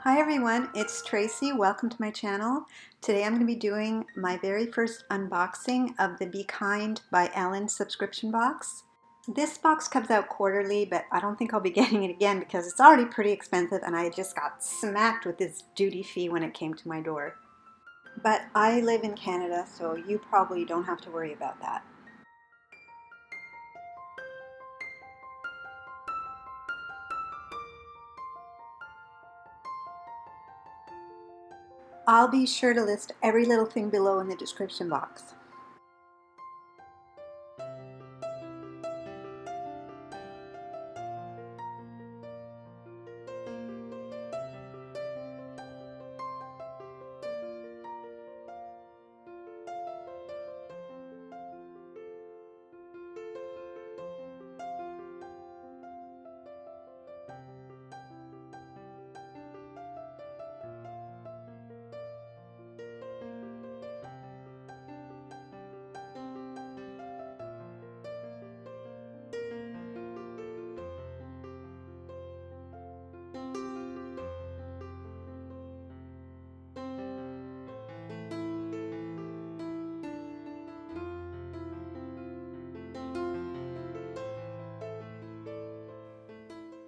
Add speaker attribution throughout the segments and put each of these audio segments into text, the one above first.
Speaker 1: Hi everyone, it's Tracy. Welcome to my channel. Today I'm going to be doing my very first unboxing of the Be Kind by Ellen subscription box. This box comes out quarterly, but I don't think I'll be getting it again because it's already pretty expensive and I just got smacked with this duty fee when it came to my door. But I live in Canada, so you probably don't have to worry about that. I'll be sure to list every little thing below in the description box.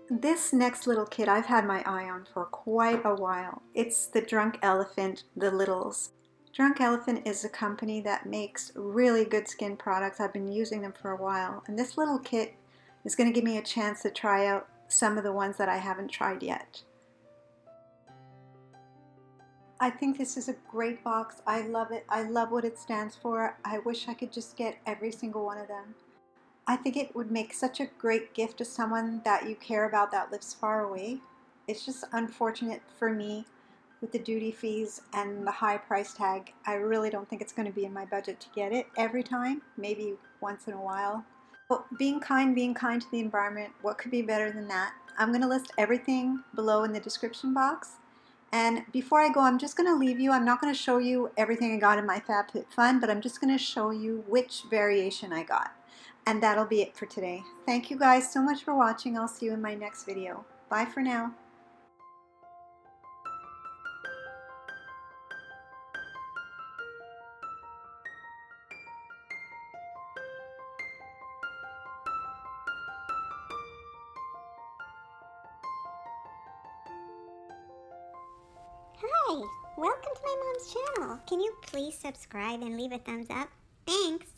Speaker 1: This next little kit I've had my eye on for quite a while. It's the Drunk Elephant, the Littles. Drunk Elephant is a company that makes really good skin products. I've been using them for a while, and this little kit is going to give me a chance to try out some of the ones that I haven't tried yet. I think this is a great box. I love it. I love what it stands for. I wish I could just get every single one of them. I think it would make such a great gift to someone that you care about that lives far away. It's just unfortunate for me with the duty fees and the high price tag. I really don't think it's going to be in my budget to get it every time, maybe once in a while. But being kind to the environment, what could be better than that? I'm going to list everything below in the description box. And before I go, I'm just going to leave you. I'm not going to show you everything I got in my FabFitFun, but I'm just going to show you which variation I got. And that'll be it for today. Thank you guys so much for watching. I'll see you in my next video. Bye for now.
Speaker 2: Hi, welcome to my mom's channel. Can you please subscribe and leave a thumbs up? Thanks.